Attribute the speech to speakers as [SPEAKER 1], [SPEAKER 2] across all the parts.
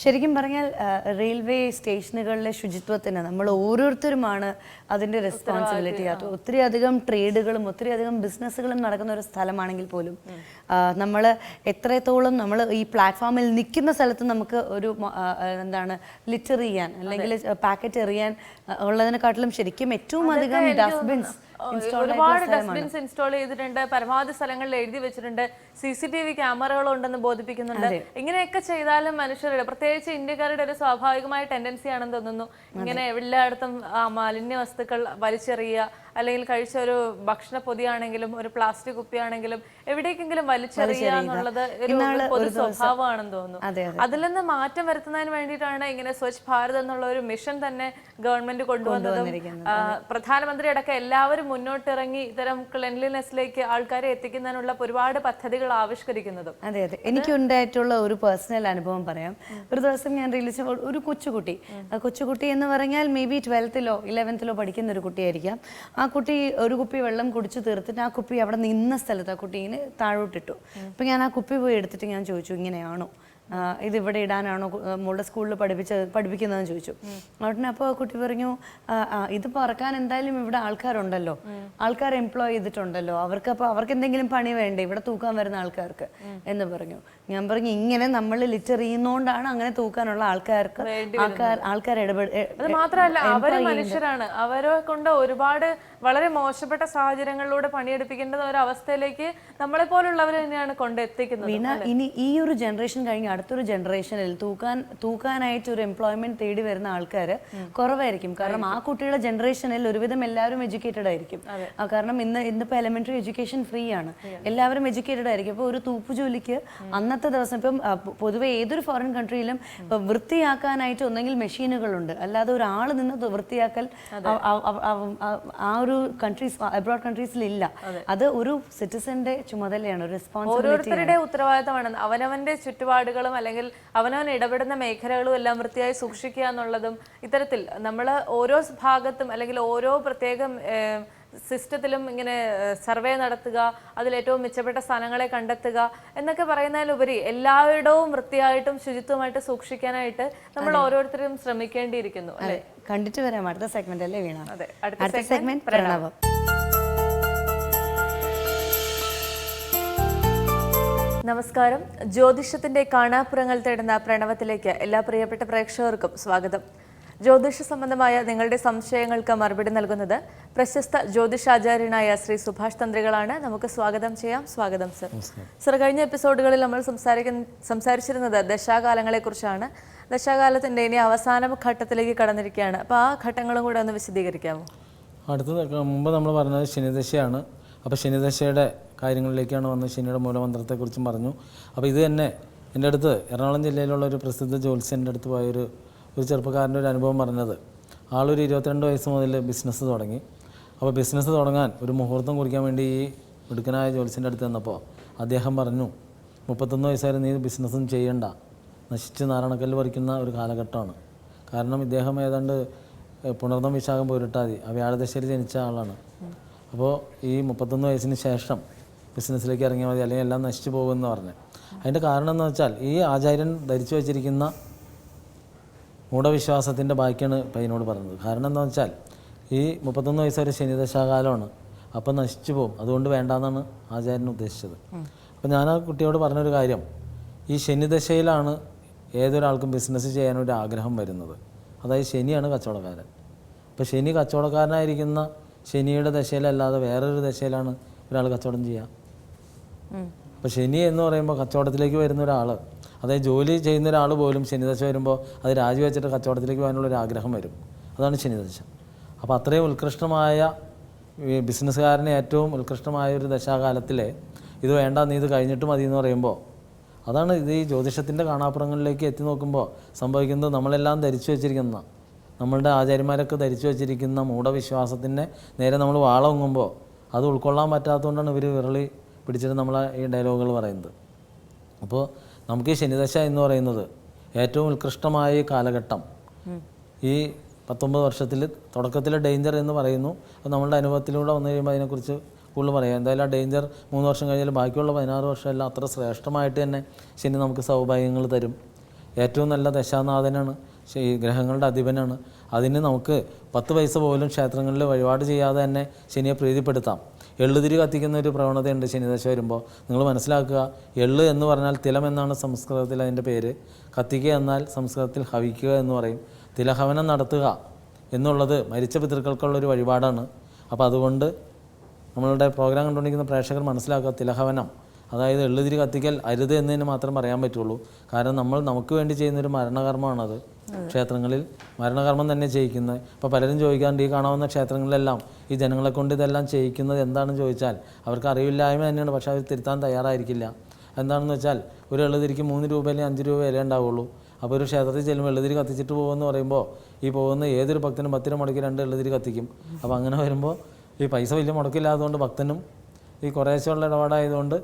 [SPEAKER 1] ശരിക്കും പറഞ്ഞാൽ റെയിൽവേ സ്റ്റേഷനുകളിലെ ശുചിത്വത്തിന് നമ്മൾ ഓരോരുത്തരുമാണ് അതിൻ്റെ റെസ്പോൺസിബിലിറ്റി. അത് ഒത്തിരി അധികം ട്രേഡുകളും ഒത്തിരി അധികം ബിസിനസ്സുകളും നടക്കുന്ന ഒരു സ്ഥലമാണെങ്കിൽ പോലും നമ്മൾ എത്രത്തോളം നമ്മൾ ഈ പ്ലാറ്റ്ഫോമിൽ നിൽക്കുന്ന സ്ഥലത്ത് നമുക്ക് ഒരു എന്താണ് ലിറ്റർ ചെയ്യാൻ അല്ലെങ്കിൽ പാക്കറ്റ് എറിയാൻ ഉള്ളതിനെക്കാട്ടിലും ശരിക്കും ഏറ്റവും അധികം ഡസ്റ്റ്ബിൻസ്
[SPEAKER 2] ഒരുപാട് ഡസ്റ്റ്ബിൻസ് ഇൻസ്റ്റാൾ ചെയ്തിട്ടുണ്ട്. പരമാവധി സ്ഥലങ്ങളിൽ എഴുതി വെച്ചിട്ടുണ്ട്. CCTV ക്യാമറകളുണ്ടെന്ന് ബോധിപ്പിക്കുന്നുണ്ട്. ഇങ്ങനെയൊക്കെ ചെയ്താലും മനുഷ്യരുടെ, പ്രത്യേകിച്ച് ഇന്ത്യക്കാരുടെ ഒരു സ്വാഭാവികമായ ടെൻഡൻസി ആണെന്ന് തോന്നുന്നു. ഇങ്ങനെ എല്ലായിടത്തും മാലിന്യ വസ്തുക്കൾ വലിച്ചെറിയുക, അല്ലെങ്കിൽ കഴിച്ച ഒരു ഭക്ഷണ പൊതിയാണെങ്കിലും ഒരു പ്ലാസ്റ്റിക് കുപ്പിയാണെങ്കിലും എവിടേക്കെങ്കിലും വലിച്ചെറിയുക എന്നുള്ളത് ഒരു പൊതു സ്വഭാവമാണെന്ന് തോന്നുന്നു. അതിൽ നിന്ന് മാറ്റം വരുത്തുന്നതിന് വേണ്ടിയിട്ടാണ് ഇങ്ങനെ സ്വച്ഛ് ഭാരത് എന്നുള്ള ഒരു മിഷൻ തന്നെ ഗവൺമെന്റ് കൊണ്ടുവന്നതും പ്രധാനമന്ത്രി അടക്കം എല്ലാവരും മുന്നോട്ടിറങ്ങി ഇത്തരം ക്ലെൻലിനെസ്സിലേക്ക് ആൾക്കാരെ എത്തിക്കുന്നതിനുള്ള ഒരുപാട് പദ്ധതികൾ ആവിഷ്കരിക്കുന്നതും.
[SPEAKER 1] അതെ അതെ, എനിക്കുണ്ടായിട്ടുള്ള ഒരു പേഴ്സണൽ അനുഭവം പറയാം. ഒരു ദിവസം ഞാൻ റിലീസ് ഒരു കൊച്ചുകുട്ടി എന്ന് പറഞ്ഞാൽ മേ ബി 12th-ലോ 11th-ലോ പഠിക്കുന്ന ഒരു കുട്ടിയായിരിക്കാം. ആ കുട്ടി ഒരു കുപ്പി വെള്ളം കുടിച്ചു തീർത്തിട്ട് ആ കുപ്പി അവിടെ നിന്ന സ്ഥലത്ത് ആ കുട്ടീനെ താഴോട്ടിട്ടു. അപ്പം ഞാൻ ആ കുപ്പി പോയി എടുത്തിട്ട് ഞാൻ ചോദിച്ചു, ഇങ്ങനെയാണോ ഇത് ഇവിടെ ഇടാനാണോ മോളുടെ സ്കൂളിൽ പഠിപ്പിക്കുന്നതെന്ന് ചോദിച്ചു. അവിടെ അപ്പോൾ ആ കുട്ടി പറഞ്ഞു, ഇത് പറക്കാൻ എന്തായാലും ഇവിടെ ആൾക്കാരുണ്ടല്ലോ, ആൾക്കാർ എംപ്ലോയ് ചെയ്തിട്ടുണ്ടല്ലോ, അവർക്ക് എന്തെങ്കിലും പണി വേണ്ടേ ഇവിടെ തൂക്കാൻ വരുന്ന ആൾക്കാർക്ക് എന്ന് പറഞ്ഞു. ഞാൻ പറഞ്ഞു, ഇങ്ങനെ നമ്മൾ ലിറ്റർ ചെയ്യുന്നോണ്ടാണ് അങ്ങനെ തൂക്കാനുള്ള ആൾക്കാർ
[SPEAKER 2] അത് മാത്രമല്ല അവര് മനുഷ്യരാണ്. അവരെ കൊണ്ട് ഒരുപാട് വളരെ മോശപ്പെട്ട സാഹചര്യങ്ങളിലൂടെ പണിയെടുപ്പിക്കേണ്ട ഒരു അവസ്ഥയിലേക്ക് നമ്മളെ പോലുള്ളവർ തന്നെയാണ് കൊണ്ടെത്തിക്കുന്നത്.
[SPEAKER 1] ഇനി ഈ ഒരു ജനറേഷൻ കഴിഞ്ഞ് അടുത്തൊരു ജനറേഷനിൽ തൂക്കാനായിട്ട് ഒരു എംപ്ലോയ്മെന്റ് തേടി വരുന്ന ആൾക്കാർ കുറവായിരിക്കും. കാരണം ആ കുട്ടിയുടെ ജനറേഷനിൽ ഒരുവിധം എല്ലാവരും എഡ്യൂക്കേറ്റഡ് ആയിരിക്കും. കാരണം ഇന്നിപ്പോ എലിമെന്ററി എഡ്യൂക്കേഷൻ ഫ്രീ ആണ്, എല്ലാവരും എഡ്യൂക്കേറ്റഡ് ആയിരിക്കും. അപ്പോൾ ഒരു തൂപ്പ് ജോലിക്ക് അന്നത്തെ ദിവസം ഇപ്പം പൊതുവെ ഏതൊരു ഫോറിൻ കൺട്രിയിലും വൃത്തിയാക്കാനായിട്ട് ഒന്നെങ്കിൽ മെഷീനുകളുണ്ട്, അല്ലാതെ ഒരാൾ നിന്ന് വൃത്തിയാക്കൽ ആ ഒരു അബ്രോഡ് കൺട്രീസിൽ ഇല്ല. അത് ഒരു സിറ്റിസന്റെ ചുമതലയാണ്, റെസ്പോൺസിബിലിറ്റി.
[SPEAKER 2] ഓരോരുത്തരുടെ ഉത്തരവാദിത്തമാണ് അവനവന്റെ ചുറ്റുപാടുകളും അല്ലെങ്കിൽ അവനവൻ ഇടപെടുന്ന മേഖലകളും എല്ലാം വൃത്തിയായി സൂക്ഷിക്കുക എന്നുള്ളതും. ഇത്തരത്തിൽ നമ്മൾ ഓരോ ഭാഗത്തും അല്ലെങ്കിൽ ഓരോ പ്രത്യേകം സിസ്റ്റത്തിലും ഇങ്ങനെ സർവേ നടത്തുക, അതിലേറ്റവും മെച്ചപ്പെട്ട സ്ഥാനങ്ങളെ കണ്ടെത്തുക എന്നൊക്കെ പറയുന്നതിലുപരി എല്ലായിടവും വൃത്തിയായിട്ടും ശുചിത്വമായിട്ട് സൂക്ഷിക്കാനായിട്ട് നമ്മൾ ഓരോരുത്തരും ശ്രമിക്കേണ്ടിയിരിക്കുന്നു. അല്ലെ?
[SPEAKER 1] കണ്ടിട്ട് വരാം അടുത്ത സെഗ്മെന്റ് അല്ലേ വീണ?
[SPEAKER 2] അതെ, അടുത്ത സെഗ്മെന്റ്
[SPEAKER 1] പ്രണവം.
[SPEAKER 2] നമസ്കാരം. ജ്യോതിഷത്തിന്റെ കാണാപ്പുറങ്ങൾ തേടുന്ന പ്രണവത്തിലേക്ക് എല്ലാ പ്രിയപ്പെട്ട പ്രേക്ഷകർക്കും സ്വാഗതം. ജ്യോതിഷ സംബന്ധമായ നിങ്ങളുടെ സംശയങ്ങൾക്ക് മറുപടി നൽകുന്നത് പ്രശസ്ത ജ്യോതിഷാചാര്യനായ ശ്രീ സുഭാഷ് തന്ത്രികളാണ്. നമുക്ക് സ്വാഗതം ചെയ്യാം. സ്വാഗതം സർ. സർ, കഴിഞ്ഞ എപ്പിസോഡുകളിൽ നമ്മൾ സംസാരിച്ചിരുന്നത് ദശാകാലങ്ങളെ കുറിച്ചാണ്. ദശാകാലത്തിന്റെ ഇനി അവസാന ഘട്ടത്തിലേക്ക് കടന്നിരിക്കുകയാണ്. അപ്പോൾ ആ ഘട്ടങ്ങളും കൂടെ ഒന്ന് വിശദീകരിക്കാമോ?
[SPEAKER 3] മുമ്പ് നമ്മൾ പറഞ്ഞത് ശനിദശയാണ്. അപ്പോൾ ശനിദശയുടെ കാര്യങ്ങളിലേക്കാണ് വന്നത്. ശനിയുടെ മൂലമന്ത്രത്തെക്കുറിച്ചും പറഞ്ഞു. അപ്പോൾ ഇത് തന്നെ എൻ്റെ അടുത്ത് എറണാകുളം ജില്ലയിലുള്ള ഒരു പ്രസിദ്ധ ജ്യോത്സ്യൻ്റെ അടുത്ത് പോയൊരു ചെറുപ്പക്കാരൻ്റെ ഒരു അനുഭവം പറഞ്ഞത്, ആളൊരു 22 വയസ്സ് മുതൽ ബിസിനസ് തുടങ്ങി. അപ്പോൾ ബിസിനസ് തുടങ്ങാൻ ഒരു മുഹൂർത്തം കുറിക്കാൻ വേണ്ടി ഈ മിടുക്കനായ ജ്യോത്സ്യൻ്റെ അടുത്ത് വന്നപ്പോൾ അദ്ദേഹം പറഞ്ഞു, 31 വയസ്സായാലും നീ ബിസിനസ്സും ചെയ്യണ്ട, നശിച്ച് നാരണക്കല്ല് പറിക്കുന്ന ഒരു കാലഘട്ടമാണ്. കാരണം ഇദ്ദേഹം ഏതാണ്ട് പുണർന്നം വിശാഖം പോരിട്ടാതി ആ വ്യാഴദശയിൽ ജനിച്ച ആളാണ്. അപ്പോൾ ഈ 31 വയസ്സിന് ശേഷം ബിസിനസ്സിലേക്ക് ഇറങ്ങിയാൽ മതി, അല്ലെങ്കിൽ എല്ലാം നശിച്ചു പോകുമെന്ന് പറഞ്ഞു. അതിൻ്റെ കാരണം എന്ന് വെച്ചാൽ ഈ ആചാര്യൻ ധരിച്ചു വച്ചിരിക്കുന്ന മൂഢവിശ്വാസത്തിൻ്റെ ബാക്കിയാണ് ഇപ്പം ഇതിനോട് പറഞ്ഞത്. കാരണം എന്താണെന്ന് വെച്ചാൽ ഈ 31 വയസ്സ് ഒരു ശനിദശാകാലമാണ്, അപ്പം നശിച്ചു പോകും, അതുകൊണ്ട് വേണ്ടാന്നാണ് ആചാര്യൻ ഉദ്ദേശിച്ചത്. അപ്പം ഞാൻ ആ കുട്ടിയോട് പറഞ്ഞൊരു കാര്യം, ഈ ശനിദശയിലാണ് ഏതൊരാൾക്കും ബിസിനസ് ചെയ്യാനൊരു ആഗ്രഹം വരുന്നത്. അതായത് ശനിയാണ് കച്ചവടക്കാരൻ. അപ്പോൾ ശനി കച്ചവടക്കാരനായിരിക്കുന്ന ശനിയുടെ ദശയിലല്ലാതെ വേറൊരു ദശയിലാണ് ഒരാൾ കച്ചവടം ചെയ്യുക. അപ്പോൾ ശനി എന്ന് പറയുമ്പോൾ കച്ചവടത്തിലേക്ക് വരുന്ന ഒരാൾ, അതായത് ജോലി ചെയ്യുന്ന ഒരാൾ പോലും ശനിദശ വരുമ്പോൾ അത് രാജിവെച്ചിട്ട് കച്ചവടത്തിലേക്ക് പോകാനുള്ളൊരു ആഗ്രഹം വരും. അതാണ് ശനിദശ. അപ്പോൾ അത്രയും ഉത്കൃഷ്ടമായ ബിസിനസ്സുകാരന് ഏറ്റവും ഉത്കൃഷ്ടമായ ഒരു ദശാകാലത്തിലെ ഇത് വേണ്ട, നീ ഇത് കഴിഞ്ഞിട്ട് മതി എന്ന് പറയുമ്പോൾ, അതാണ് ഇത് ഈ ജ്യോതിഷത്തിൻ്റെ കാണാപ്പുറങ്ങളിലേക്ക് എത്തി നോക്കുമ്പോൾ സംഭവിക്കുന്നത്. നമ്മളെല്ലാം ധരിച്ചു വെച്ചിരിക്കുന്ന, നമ്മളുടെ ആചാര്യന്മാരൊക്കെ ധരിച്ചു വെച്ചിരിക്കുന്ന മൂഢവിശ്വാസത്തിൻ്റെ നേരെ നമ്മൾ വാളൊങ്ങുമ്പോൾ അത് ഉൾക്കൊള്ളാൻ പറ്റാത്തതുകൊണ്ടാണ് ഇവർ വിരളി പിടിച്ചിട്ട് നമ്മളെ ഈ ഡയലോഗുകൾ പറയുന്നത്. അപ്പോൾ നമുക്ക് ഈ ശനിദശ എന്ന് പറയുന്നത് ഏറ്റവും ഉത്കൃഷ്ടമായ ഈ കാലഘട്ടം, ഈ 19 വർഷത്തിൽ തുടക്കത്തിലെ ഡേഞ്ചർ എന്ന് പറയുന്നു. അപ്പോൾ നമ്മളുടെ അനുഭവത്തിലൂടെ വന്നു കഴിയുമ്പോൾ അതിനെക്കുറിച്ച് കൂടുതൽ പറയാം. എന്തായാലും ആ ഡേഞ്ചർ 3 വർഷം കഴിഞ്ഞാൽ ബാക്കിയുള്ള 16 വർഷമെല്ലാം അത്ര ശ്രേഷ്ഠമായിട്ട് തന്നെ ശനി നമുക്ക് സൗഭാഗ്യങ്ങൾ തരും ഏറ്റവും നല്ല ദശാനാഥനാണ്, ഈ ഗ്രഹങ്ങളുടെ അധിപനാണ്. അതിന് നമുക്ക് 10 പൈസ പോലും ക്ഷേത്രങ്ങളിൽ വഴിപാട് ചെയ്യാതെ തന്നെ ശനിയെ പ്രീതിപ്പെടുത്താം. എള്ളുതിരി കത്തിക്കുന്ന ഒരു പ്രവണതയുണ്ട് ശനിദശ വരുമ്പോൾ. നിങ്ങൾ മനസ്സിലാക്കുക, എള്ള് എന്ന് പറഞ്ഞാൽ തിലം എന്നാണ് സംസ്കൃതത്തിൽ അതിൻ്റെ പേര്. കത്തിക്കുക എന്നാൽ സംസ്കൃതത്തിൽ ഹവിക്കുക എന്ന് പറയും. തിലഹവനം നടത്തുക എന്നുള്ളത് മരിച്ച പിതൃക്കൾക്കുള്ളൊരു വഴിപാടാണ്. അപ്പോൾ അതുകൊണ്ട് നമ്മളുടെ പ്രോഗ്രാം കണ്ടുകൊണ്ടിരിക്കുന്ന പ്രേക്ഷകർ മനസ്സിലാക്കുക, തിലഹവനം അതായത് എള്ളുതിരി കത്തിക്കൽ അരുത് എന്നതിന് മാത്രം പറയാൻ പറ്റുള്ളൂ. കാരണം നമുക്ക് വേണ്ടി ചെയ്യുന്നൊരു മരണകർമ്മമാണത്. ക്ഷേത്രങ്ങളിൽ മരണകർമ്മം തന്നെ ചെയ്യിക്കുന്നത്. ഇപ്പോൾ പലരും ചോദിക്കാറുണ്ട്, ഈ കാണാവുന്ന ക്ഷേത്രങ്ങളിലെല്ലാം ഈ ജനങ്ങളെ കൊണ്ട് ഇതെല്ലാം ചെയ്യിക്കുന്നത് എന്താണെന്ന് ചോദിച്ചാൽ അവർക്ക് അറിവില്ലായ്മ തന്നെയാണ്. പക്ഷേ അവർ തിരുത്താൻ തയ്യാറായിരിക്കില്ല. എന്താണെന്ന് വെച്ചാൽ ഒരു എള്ളുതിരിക്ക് 3 രൂപ അല്ലെങ്കിൽ 5 രൂപ വില ഉണ്ടാവുള്ളൂ. അപ്പോൾ ഒരു ക്ഷേത്രത്തിൽ ചെല്ലുമ്പോൾ എള്ളുതിരി കത്തിച്ചിട്ട് പോകുമെന്ന് പറയുമ്പോൾ ഈ പോകുന്ന ഏതൊരു ഭക്തനും 10 രൂപ മുടക്കി 2 എള്ളുതിരി കത്തിക്കും. അപ്പോൾ അങ്ങനെ വരുമ്പോൾ ഈ പൈസ വലിയ മുടക്കില്ലാത്തതുകൊണ്ട് ഭക്തനും ഈ കുറേശ്ശെയുള്ള ഇടപാടായതുകൊണ്ട്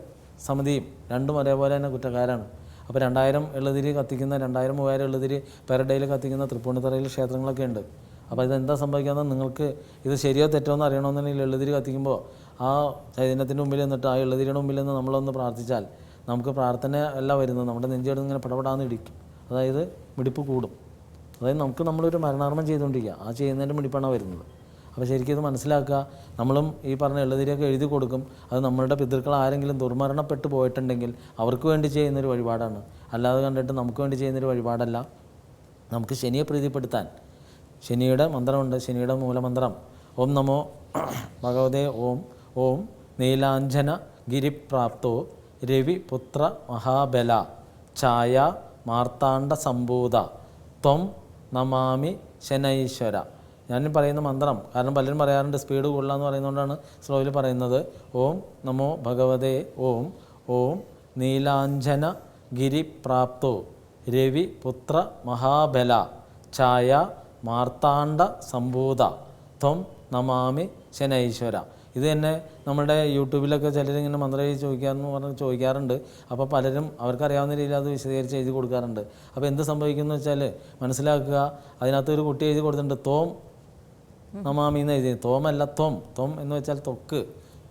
[SPEAKER 3] സമിതിയും രണ്ടും ഒരേപോലെ തന്നെ കുറ്റക്കാരാണ്. അപ്പോൾ 2000 എള്ളുതിരി കത്തിക്കുന്ന 2000-3000 എള്ളുതിരി പെർ ഡേയിൽ കത്തിക്കുന്ന തൃപ്പൂണിത്തുറയിൽ ക്ഷേത്രങ്ങളൊക്കെ ഉണ്ട്. അപ്പോൾ ഇതെന്താ സംഭവിക്കുന്നത്, നിങ്ങൾക്ക് ഇത് ശരിയോ തെറ്റോ എന്ന് അറിയണമെന്നുണ്ടെങ്കിൽ എള്ളുതിരി കത്തിക്കുമ്പോൾ ആ ചൈതന്യത്തിൻ്റെ മുമ്പിൽ നിന്നിട്ട് ആ എള്ളുതിരിയുടെ മുമ്പിൽ നിന്ന് നമ്മളൊന്ന് പ്രാർത്ഥിച്ചാൽ നമുക്ക് പ്രാർത്ഥന അല്ല വരുന്നത്, നമ്മുടെ നെഞ്ചെടുത്ത് ഇങ്ങനെ പടപെടാന്ന് ഇടിക്കും. അതായത് മിടിപ്പ് കൂടും. അതായത് നമ്മളൊരു മരണകർമ്മം ചെയ്തുകൊണ്ടിരിക്കുക, ആ ചെയ്യുന്നതിൻ്റെ മിടിപ്പാണ് വരുന്നത്. അപ്പോൾ ശരിക്കും ഇത് മനസ്സിലാക്കുക. നമ്മളും ഈ പറഞ്ഞ എള്ളുതിരിയൊക്കെ എഴുതി കൊടുക്കും. അത് നമ്മളുടെ പിതൃക്കൾ ആരെങ്കിലും ദുർമരണപ്പെട്ടു പോയിട്ടുണ്ടെങ്കിൽ അവർക്ക് വേണ്ടി ചെയ്യുന്നൊരു വഴിപാടാണ്. അല്ലാതെ കണ്ടിട്ട് നമുക്ക് വേണ്ടി ചെയ്യുന്നൊരു വഴിപാടല്ല. നമുക്ക് ശനിയെ പ്രീതിപ്പെടുത്താൻ ശനിയുടെ മന്ത്രമുണ്ട്. ശനിയുടെ മൂലമന്ത്രം ഓം നമോ ഭഗവതേ ഓം ഓം നീലാഞ്ജന ഗിരിപ്രാപ്തോ രവി പുത്ര മഹാബല ഛായ മാർത്താണ്ഡ സംഭൂത ത്വം നമാമി ശനൈശ്വര. ഞാൻ പറയുന്ന മന്ത്രം കാരണം പലരും പറയാറുണ്ട് സ്പീഡ് കൂടുതല എന്ന് പറയുന്നതുകൊണ്ടാണ് സ്ലോയിൽ പറയുന്നത്. ഓം നമോ ഭഗവതേ ഓം ഓം നീലാഞ്ജന ഗിരിപ്രാപ്തോ രവി പുത്ര മഹാബല ഛായ മാർത്താണ്ഡ സംഭൂത ത്വം നമാമി ശനൈശ്വര. ഇത് തന്നെ നമ്മുടെ യൂട്യൂബിലൊക്കെ ചിലരിങ്ങനെ മന്ത്രം ചോദിക്കാമെന്ന് പറഞ്ഞ് ചോദിക്കാറുണ്ട്. അപ്പോൾ പലരും അവർക്കറിയാവുന്ന രീതിയിൽ അത് വിശദീകരിച്ച് എഴുതി കൊടുക്കാറുണ്ട്. അപ്പോൾ എന്ത് സംഭവിക്കുന്നു വെച്ചാൽ മനസ്സിലാക്കുക, അതിനകത്ത് ഒരു കുട്ടി എഴുതി കൊടുത്തിട്ടുണ്ട് തോം നമാമി എന്ന് എഴുതി. തോമല്ല ത്വം എന്ന് വെച്ചാൽ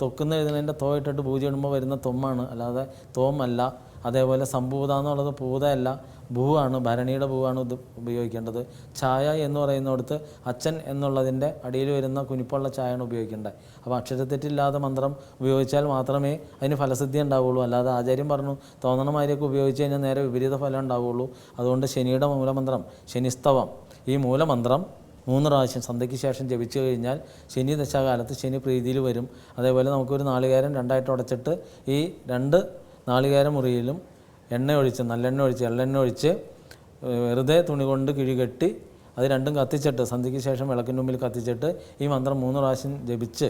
[SPEAKER 3] തൊക്കെന്ന് എഴുതുന്നതിൻ്റെ തോ ഇട്ടിട്ട് പൂജ ഇടുമ്പോൾ വരുന്ന തൊമ്മാണ്, അല്ലാതെ തോമല്ല. അതേപോലെ സംഭൂത എന്നുള്ളത് പൂതയല്ല, ഭൂവാണ്, ഭരണിയുടെ ഭൂവാണ് ഇത് ഉപയോഗിക്കേണ്ടത്. ഛായ എന്ന് പറയുന്നിടത്ത് അച്ഛൻ എന്നുള്ളതിൻ്റെ അടിയിൽ വരുന്ന കുനിപ്പുള്ള ഛായയാണ് ഉപയോഗിക്കേണ്ടത്. അപ്പോൾ അക്ഷരത്തെറ്റില്ലാതെ മന്ത്രം ഉപയോഗിച്ചാൽ മാത്രമേ അതിന് ഫലസിദ്ധി ഉണ്ടാവുള്ളൂ. അല്ലാതെ ആചാര്യം പറഞ്ഞു തോന്നണമാരിയൊക്കെ ഉപയോഗിച്ച് കഴിഞ്ഞാൽ നേരെ വിപരീത ഫലം ഉണ്ടാവുള്ളൂ. അതുകൊണ്ട് ശനിയുടെ മൂലമന്ത്രം ശനിസ്തവം, ഈ മൂലമന്ത്രം 3 പ്രാവശ്യം സന്ധ്യയ്ക്ക് ശേഷം ജപിച്ചു കഴിഞ്ഞാൽ ശനി ദശാകാലത്ത് ശനി പ്രീതിയിൽ വരും. അതേപോലെ നമുക്കൊരു നാളികേരം 2ആയിട്ട് ഉടച്ചിട്ട് ഈ 2 നാളികേര മുറിയിലും എണ്ണ ഒഴിച്ച്, നല്ലെണ്ണ ഒഴിച്ച്, എള്ളെണ്ണ ഒഴിച്ച് വെറുതെ തുണി കൊണ്ട് കിഴികെട്ടി അത് രണ്ടും കത്തിച്ചിട്ട് സന്ധ്യയ്ക്ക് ശേഷം വിളക്കിൻ്റെ മുമ്പിൽ കത്തിച്ചിട്ട് ഈ മന്ത്രം 3 പ്രാവശ്യം ജപിച്ച്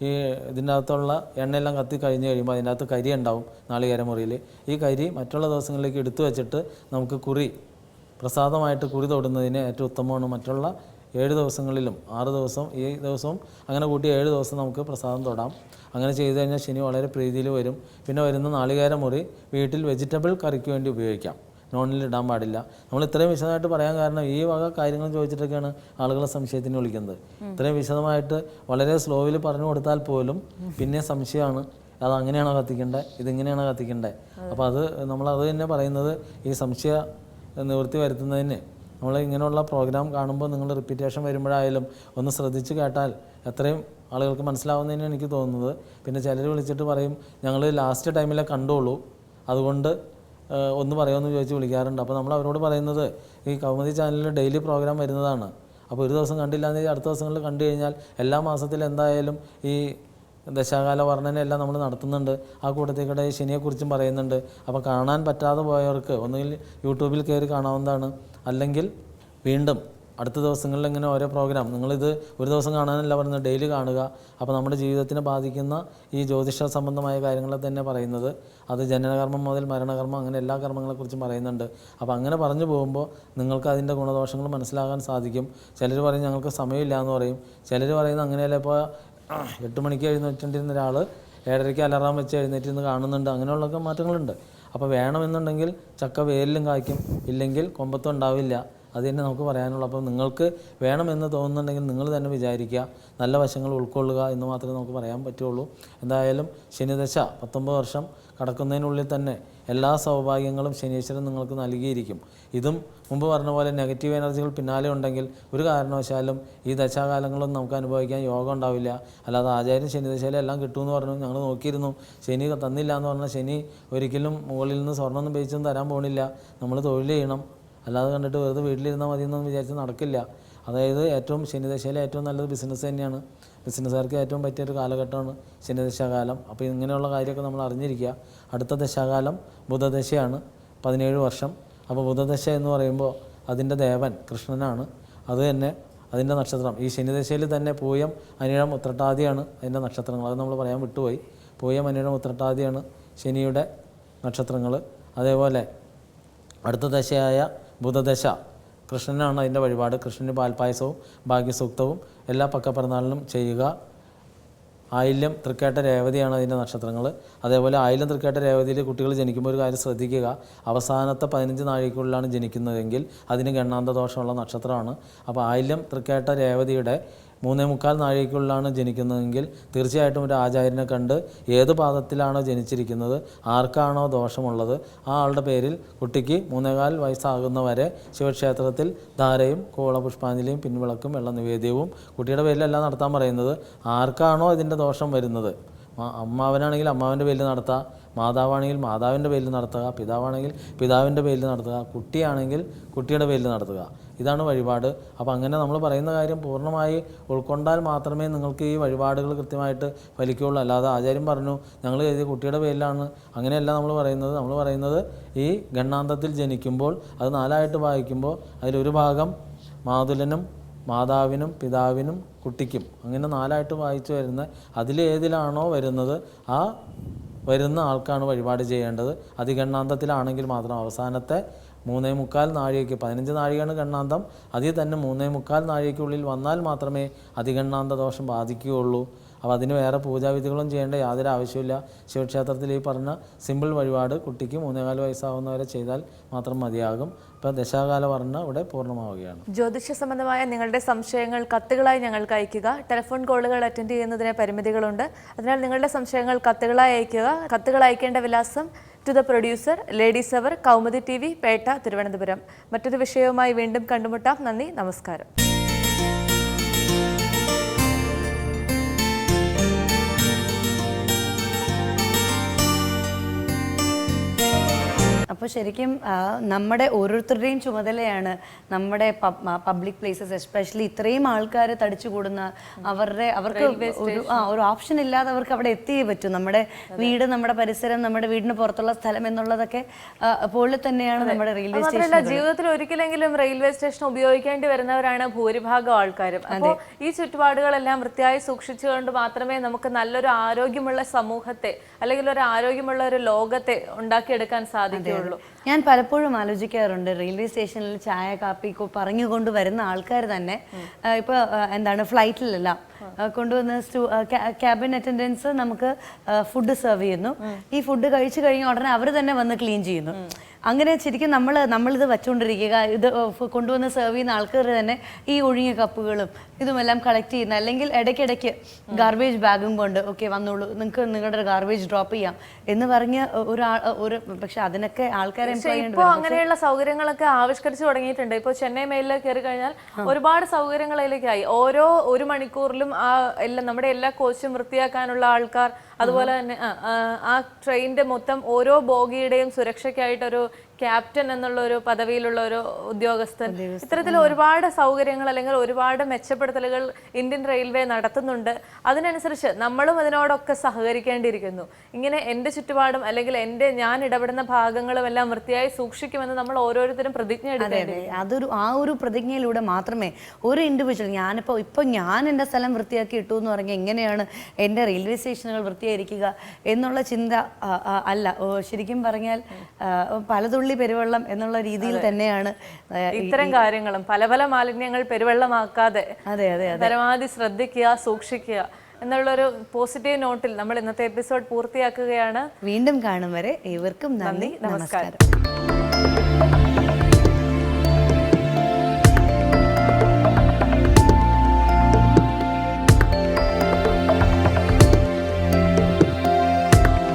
[SPEAKER 3] ഈ ഇതിൻ്റെ അകത്തുള്ള എണ്ണയെല്ലാം കത്തി കഴിഞ്ഞ് കഴിയുമ്പോൾ അതിൻ്റെ അകത്ത് കരി ഉണ്ടാവും നാളികേര മുറിയിൽ. ഈ കരി മറ്റുള്ള ദിവസങ്ങളിലേക്ക് എടുത്തു വെച്ചിട്ട് നമുക്ക് പ്രസാദമായിട്ട് കുറി തൊടുന്നതിന് ഏറ്റവും ഉത്തമമാണ്. മറ്റുള്ള 7 ദിവസങ്ങളിലും 6 ദിവസം ഈ ദിവസവും അങ്ങനെ കൂട്ടി 7 ദിവസം നമുക്ക് പ്രസാദം തൊടാം. അങ്ങനെ ചെയ്തു കഴിഞ്ഞാൽ ശനി വളരെ പ്രീതിയിൽ വരും. പിന്നെ വരുന്ന നാളികേര മുറി വീട്ടിൽ വെജിറ്റബിൾ കറിക്ക് വേണ്ടി ഉപയോഗിക്കാം, നോണിൽ ഇടാൻ പാടില്ല. നമ്മൾ ഇത്രയും വിശദമായിട്ട് പറയാൻ കാരണം ഈ വക കാര്യങ്ങൾ ചോദിച്ചിട്ടൊക്കെയാണ് ആളുകളെ സംശയത്തിന് വിളിക്കുന്നത്. ഇത്രയും വിശദമായിട്ട് വളരെ സ്ലോവിൽ പറഞ്ഞു കൊടുത്താൽ പോലും പിന്നെ സംശയമാണ്, അത് അങ്ങനെയാണോ കത്തിക്കേണ്ടത്, ഇതിങ്ങനെയാണോ കത്തിക്കേണ്ടത്. അപ്പോൾ നമ്മളത് തന്നെ പറയുന്നത് ഈ സംശയ നിവൃത്തി വരുത്തുന്നതിന് നമ്മൾ ഇങ്ങനെയുള്ള പ്രോഗ്രാം കാണുമ്പോൾ നിങ്ങൾ റിപ്പീറ്റേഷൻ വരുമ്പോഴായാലും ഒന്ന് ശ്രദ്ധിച്ച് കേട്ടാൽ എത്രയും ആളുകൾക്ക് മനസ്സിലാവുന്നതിന് എനിക്ക് തോന്നുന്നത്. പിന്നെ ചിലർ വിളിച്ചിട്ട് പറയും ഞങ്ങൾ ലാസ്റ്റ് ടൈമിലെ കണ്ടോളൂ, അതുകൊണ്ട് ഒന്ന് പറയുമെന്ന് ചോദിച്ച് വിളിക്കാറുണ്ട്. അപ്പോൾ നമ്മൾ അവരോട് പറയുന്നത് ഈ കൗമുദി ചാനലിൽ ഡെയിലി പ്രോഗ്രാം വരുന്നതാണ്. അപ്പോൾ ഒരു ദിവസം കണ്ടില്ല എന്ന് അടുത്ത ദിവസങ്ങളിൽ കണ്ടു കഴിഞ്ഞാൽ എല്ലാ മാസത്തിലും എന്തായാലും ഈ ദശാകാല വർണ്ണനയെല്ലാം നമ്മൾ നടത്തുന്നുണ്ട്. ആ കൂട്ടത്തിൽക്കൂടെ ഈ ശനിയെക്കുറിച്ചും പറയുന്നുണ്ട്. അപ്പോൾ കാണാൻ പറ്റാതെ പോയവർക്ക് ഒന്നുകിൽ യൂട്യൂബിൽ കയറി കാണാവുന്നതാണ്, അല്ലെങ്കിൽ വീണ്ടും അടുത്ത ദിവസങ്ങളിൽ ഇങ്ങനെ ഓരോ പ്രോഗ്രാം നിങ്ങളിത് ഒരു ദിവസം കാണാനല്ല പറയുന്നത്, ഡെയിലി കാണുക. അപ്പോൾ നമ്മുടെ ജീവിതത്തിനെ ബാധിക്കുന്ന ഈ ജ്യോതിഷ സംബന്ധമായ കാര്യങ്ങളെ തന്നെ പറയുന്നത്. അത് ജനനകർമ്മം മുതൽ മരണകർമ്മം അങ്ങനെ എല്ലാ കർമ്മങ്ങളെക്കുറിച്ചും പറയുന്നുണ്ട്. അപ്പോൾ അങ്ങനെ പറഞ്ഞു പോകുമ്പോൾ നിങ്ങൾക്ക് അതിൻ്റെ ഗുണദോഷങ്ങൾ മനസ്സിലാകാൻ സാധിക്കും. ചിലർ പറയും ഞങ്ങൾക്ക് സമയമില്ല എന്ന് പറയും. ചിലർ പറയുന്നത് അങ്ങനെയല്ല, ഇപ്പോൾ 8 മണിക്ക് എഴുന്നേറ്റിരുന്ന ഒരാൾ 7:30 അലാറം വെച്ച് എഴുന്നേറ്റിരുന്ന് കാണുന്നുണ്ട്. അങ്ങനെയുള്ളൊക്കെ മാറ്റങ്ങളുണ്ട്. അപ്പോൾ വേണമെന്നുണ്ടെങ്കിൽ ചക്ക വേരിലും കായ്ക്കും, ഇല്ലെങ്കിൽ കൊമ്പത്തും ഉണ്ടാവില്ല. അത് തന്നെ നമുക്ക് പറയാനുള്ളൂ. അപ്പം നിങ്ങൾക്ക് വേണമെന്ന് തോന്നുന്നുണ്ടെങ്കിൽ നിങ്ങൾ തന്നെ വിചാരിക്കുക, നല്ല വശങ്ങൾ ഉൾക്കൊള്ളുക എന്ന് മാത്രമേ നമുക്ക് പറയാൻ പറ്റുള്ളൂ. എന്തായാലും ശനിദശ 19 വർഷം കടക്കുന്നതിനുള്ളിൽ തന്നെ എല്ലാ സൗഭാഗ്യങ്ങളും ശനീശ്വരൻ നിങ്ങൾക്ക് നൽകിയിരിക്കും. ഇതും മുമ്പ് പറഞ്ഞ പോലെ നെഗറ്റീവ് എനർജികൾ പിന്നാലെ ഉണ്ടെങ്കിൽ ഒരു കാരണവശാലും ഈ ദശാകാലങ്ങളൊന്നും നമുക്ക് അനുഭവിക്കാൻ യോഗം ഉണ്ടാവില്ല. അല്ലാതെ ആചാര്യൻ ശനിദശയിലെല്ലാം കിട്ടുമെന്ന് പറഞ്ഞു, ഞങ്ങൾ നോക്കിയിരുന്നു, ശനി തന്നില്ല എന്ന് പറഞ്ഞാൽ ശനി ഒരിക്കലും മുകളിൽ നിന്ന് സ്വർണ്ണമൊന്നും പേച്ചൊന്നും തരാൻ പോകണില്ല. നമ്മൾ തൊഴിൽ ചെയ്യണം, അല്ലാതെ കണ്ടിട്ട് വെറുതെ വീട്ടിലിരുന്നാൽ മതി എന്നൊന്നും വിചാരിച്ച് നടക്കില്ല. അതായത് ഏറ്റവും ശനിദശയിലെ ഏറ്റവും നല്ലത് ബിസിനസ് തന്നെയാണ്. ബിസിനസ്സുകാർക്ക് ഏറ്റവും പറ്റിയൊരു കാലഘട്ടമാണ് ശനിദശാകാലം. അപ്പോൾ ഇങ്ങനെയുള്ള കാര്യമൊക്കെ നമ്മൾ അറിഞ്ഞിരിക്കുക. അടുത്ത ദശാകാലം ബുധദശയാണ്, 17 വർഷം. അപ്പോൾ ബുധദശ എന്ന് പറയുമ്പോൾ അതിൻ്റെ ദേവൻ കൃഷ്ണനാണ്. അത് തന്നെ അതിൻ്റെ നക്ഷത്രം ഈ ശനിദശയിൽ തന്നെ പൂയം, അനിഴം, ഉത്രട്ടാതിയാണ് അതിൻ്റെ നക്ഷത്രങ്ങൾ. അത് നമ്മൾ പറയാൻ വിട്ടുപോയി. പൂയം, അനിഴം, ഉത്രട്ടാതിയാണ് ശനിയുടെ നക്ഷത്രങ്ങൾ. അതേപോലെ അടുത്ത ദശയായ ബുധദശ കൃഷ്ണനാണ് അതിൻ്റെ വഴിപാട്. കൃഷ്ണന് പാൽപ്പായസവും ഭാഗ്യസൂക്തവും എല്ലാ പക്കപ്പിറന്നാളിനും ചെയ്യുക. ആയില്യം, തൃക്കേട്ട, രേവതിയാണ് അതിൻ്റെ നക്ഷത്രങ്ങൾ. അതേപോലെ ആയില്യം, തൃക്കേട്ട, രേവതിയിൽ കുട്ടികൾ ജനിക്കുമ്പോൾ ഒരു കാര്യം ശ്രദ്ധിക്കുക, അവസാനത്തെ 15 നാഴികയ്ക്കുള്ളിലാണ് ജനിക്കുന്നതെങ്കിൽ അതിന് ഗണ്ണാന്ത ദോഷമുള്ള നക്ഷത്രമാണ്. അപ്പോൾ ആയില്യം, തൃക്കേട്ട, രേവതിയുടെ 3:45 നാഴികയ്ക്കുള്ളിലാണ് ജനിക്കുന്നതെങ്കിൽ തീർച്ചയായിട്ടും ഒരു ആചാര്യനെ കണ്ട് ഏത് പാദത്തിലാണോ ജനിച്ചിരിക്കുന്നത്, ആർക്കാണോ ദോഷമുള്ളത്, ആ ആളുടെ പേരിൽ കുട്ടിക്ക് 3.25 വയസ്സാകുന്നവരെ ശിവക്ഷേത്രത്തിൽ ധാരയും കൂളപുഷ്പാഞ്ജലിയും പിൻവിളക്കും വെള്ള നിവേദ്യവും കുട്ടിയുടെ പേരിലെല്ലാം നടത്താൻ പറയുന്നത്. ആർക്കാണോ ഇതിൻ്റെ ദോഷം വരുന്നത്, അമ്മാവനാണെങ്കിൽ അമ്മാവൻ്റെ പേരിൽ നടത്തുക, മാതാവാണെങ്കിൽ മാതാവിൻ്റെ പേരിൽ നടത്തുക, പിതാവാണെങ്കിൽ പിതാവിൻ്റെ പേരിൽ നടത്തുക, കുട്ടിയാണെങ്കിൽ കുട്ടിയുടെ പേരിൽ നടത്തുക. ഇതാണ് വഴിപാട്. അപ്പോൾ അങ്ങനെ നമ്മൾ പറയുന്ന കാര്യം പൂർണ്ണമായി ഉൾക്കൊണ്ടാൽ മാത്രമേ നിങ്ങൾക്ക് ഈ വഴിപാടുകൾ കൃത്യമായിട്ട് ഫലിക്കുകയുള്ളൂ. അല്ലാതെ ആചാര്യം പറഞ്ഞു ഞങ്ങൾ എഴുതിയ കുട്ടിയുടെ പേരിലാണ്, അങ്ങനെയല്ല നമ്മൾ പറയുന്നത്. നമ്മൾ പറയുന്നത് ഈ ഗണ്ണാന്തത്തിൽ ജനിക്കുമ്പോൾ അത് 4ആയിട്ട് വായിക്കുമ്പോൾ അതിലൊരു ഭാഗം മാതുലനും മാതാവിനും പിതാവിനും കുട്ടിക്കും, അങ്ങനെ 4ആയിട്ട് വായിച്ചു വരുന്ന അതിലേതിലാണോ വരുന്നത് ആ വരുന്ന ആൾക്കാണ് വഴിപാട് ചെയ്യേണ്ടത്. അതിഗണ്ണാന്തത്തിലാണെങ്കിൽ മാത്രം അവസാനത്തെ 3:45 നാഴികയ്ക്ക്, 15 നാഴികയാണ് ഗണ്ണാന്തം, അതിൽ തന്നെ 3:45 നാഴികയ്ക്കുള്ളിൽ വന്നാൽ മാത്രമേ അതിഗണ്ണാന്ത ദോഷം ബാധിക്കുകയുള്ളൂ. അപ്പോൾ അതിന് വേറെ പൂജാവിധികളും ചെയ്യേണ്ട യാതൊരു ആവശ്യമില്ല. ശിവക്ഷേത്രത്തിൽ ഈ പറഞ്ഞ സിമ്പിൾ വഴിപാട് കുട്ടിക്ക് 3.25 വയസ്സാവുന്നവരെ ചെയ്താൽ മാത്രം മതിയാകും. ഇപ്പോൾ ദശാകാല വർണ്ണ ഇവിടെ പൂർണ്ണമാവുകയാണ്.
[SPEAKER 2] ജ്യോതിഷ സംബന്ധമായ നിങ്ങളുടെ സംശയങ്ങൾ കത്തുകളായി ഞങ്ങൾക്ക് അയയ്ക്കുക. ടെലിഫോൺ കോളുകൾ അറ്റൻഡ് ചെയ്യുന്നതിന് പരിമിതികളുണ്ട്. അതിനാൽ നിങ്ങളുടെ സംശയങ്ങൾ കത്തുകളായി അയയ്ക്കുക. കത്തുകൾ അയക്കേണ്ട വിലാസം to the producer, ladies hour, Kaumudi TV, Pettah, Thiruvananthapuram. മറ്റൊരു വിഷയവുമായി വീണ്ടും കണ്ടുമുട്ടാം. നന്ദി, നമസ്കാരം.
[SPEAKER 1] അപ്പോൾ ശരിക്കും നമ്മുടെ ഓരോരുത്തരുടെയും ചുമതലയാണ് നമ്മുടെ പബ്ലിക് പ്ലേസസ്, എസ്പെഷ്യലി ഇത്രയും ആൾക്കാർ തടിച്ചുകൂടുന്ന അവർക്ക് ഒരു ഓപ്ഷൻ ഇല്ലാതെ അവർക്ക് അവിടെ എത്തിയേ പറ്റൂ. നമ്മുടെ വീട്, നമ്മുടെ പരിസരം, നമ്മുടെ വീടിന് പുറത്തുള്ള സ്ഥലം എന്നുള്ളതൊക്കെ പോലെ തന്നെയാണ് നമ്മുടെ റെയിൽവേ സ്റ്റേഷൻ.
[SPEAKER 2] ജീവിതത്തിൽ ഒരിക്കലെങ്കിലും റെയിൽവേ സ്റ്റേഷൻ ഉപയോഗിക്കേണ്ടി വരുന്നവരാണ് ഭൂരിഭാഗം ആൾക്കാരും. അപ്പോൾ ഈ ചുറ്റുപാടുകളെല്ലാം വൃത്തിയായി സൂക്ഷിച്ചുകൊണ്ട് മാത്രമേ നമുക്ക് നല്ലൊരു ആരോഗ്യമുള്ള സമൂഹത്തെ അല്ലെങ്കിൽ ഒരു ആരോഗ്യമുള്ള ഒരു ലോകത്തെ ഉണ്ടാക്കിയെടുക്കാൻ സാധിക്കുകയുള്ളൂ.
[SPEAKER 1] ഞാൻ പലപ്പോഴും ആലോചിക്കാറുണ്ട്, റെയിൽവേ സ്റ്റേഷനിൽ ചായ കാപ്പി പറഞ്ഞുകൊണ്ട് വരുന്ന ആൾക്കാർ തന്നെ ഇപ്പൊ എന്താണ് ഫ്ലൈറ്റിലെല്ലാം കൊണ്ടുവന്ന് ക്യാബിൻ അറ്റൻഡൻസ് നമുക്ക് ഫുഡ് സെർവ് ചെയ്യുന്നു. ഈ ഫുഡ് കഴിച്ചു കഴിഞ്ഞ ഉടനെ അവർ തന്നെ വന്ന് ക്ലീൻ ചെയ്യുന്നു. അങ്ങനെ ശരിക്കും നമ്മളിത് വച്ചുകൊണ്ടിരിക്കുക, ഇത് കൊണ്ടുവന്ന് സെർവ് ചെയ്യുന്ന ആൾക്കാർ തന്നെ ഈ ഒഴുകിയ കപ്പുകളും ഇതുമെല്ലാം കളക്ട് ചെയ്യുന്ന, അല്ലെങ്കിൽ ഇടയ്ക്കിടയ്ക്ക് ഗാർബേജ് ബാഗും കൊണ്ട് ഓക്കെ വന്നോളൂ, നിങ്ങൾക്ക് നിങ്ങളുടെ ഗാർബേജ് ഡ്രോപ്പ് ചെയ്യാം എന്ന് പറഞ്ഞ് പക്ഷെ അതിനൊക്കെ ആൾക്കാരെ
[SPEAKER 2] അങ്ങനെയുള്ള സൗകര്യങ്ങളൊക്കെ ആവിഷ്കരിച്ചു തുടങ്ങിയിട്ടുണ്ട്. ഇപ്പോൾ ചെന്നൈ മെയിലിൽ കയറി കഴിഞ്ഞാൽ ഒരുപാട് സൗകര്യങ്ങളിലേക്കായി. ഓരോ 1 മണിക്കൂറിലും നമ്മുടെ എല്ലാ കോച്ചും വൃത്തിയാക്കാനുള്ള ആൾക്കാർ, അതുപോലെ തന്നെ ആ ട്രെയിനിന്റെ മൊത്തം ഓരോ ബോഗിയുടെയും സുരക്ഷയ്ക്കായിട്ടൊരു ക്യാപ്റ്റൻ എന്നുള്ള ഒരു പദവിയിലുള്ള ഒരു ഉദ്യോഗസ്ഥൻ. ഇത്തരത്തിൽ ഒരുപാട് സൗകര്യങ്ങൾ അല്ലെങ്കിൽ ഒരുപാട് മെച്ചപ്പെടുത്തലുകൾ ഇന്ത്യൻ റെയിൽവേ നടത്തുന്നുണ്ട്. അതിനനുസരിച്ച് നമ്മളും അതിനോടൊക്കെ സഹകരിക്കേണ്ടിയിരിക്കുന്നു. ഇങ്ങനെ എൻ്റെ ചുറ്റുപാടും അല്ലെങ്കിൽ ഞാൻ ഇടപെടുന്ന ഭാഗങ്ങളും എല്ലാം വൃത്തിയായി സൂക്ഷിക്കുമെന്ന് നമ്മൾ ഓരോരുത്തരും പ്രതിജ്ഞ എടുക്കേണ്ടത്.
[SPEAKER 1] ആ ഒരു പ്രതിജ്ഞയിലൂടെ മാത്രമേ ഒരു ഇൻഡിവിജ്വൽ, ഇപ്പൊ ഞാൻ എൻ്റെ സ്ഥലം വൃത്തിയാക്കി ഇട്ടു എന്ന് പറഞ്ഞാൽ എങ്ങനെയാണ് എൻ്റെ റെയിൽവേ സ്റ്റേഷനുകൾ വൃത്തിയായിരിക്കുക എന്നുള്ള ചിന്ത അല്ല. ശരിക്കും പറഞ്ഞാൽ പലതുള്ളി പെരുവെള്ളം എന്നുള്ള രീതിയിൽ തന്നെയാണ്
[SPEAKER 2] ഇത്തരം കാര്യങ്ങളും പല മാലിന്യങ്ങൾ പെരുവെള്ളമാക്കാതെ പരമാവധി ശ്രദ്ധിക്കുക, സൂക്ഷിക്കുക എന്നുള്ളൊരു പോസിറ്റീവ് നോട്ടിൽ നമ്മൾ ഇന്നത്തെ എപ്പിസോഡ് പൂർത്തിയാക്കുകയാണ്.
[SPEAKER 1] വീണ്ടും കാണും വരെ ഏവർക്കും നന്ദി, നമസ്കാരം.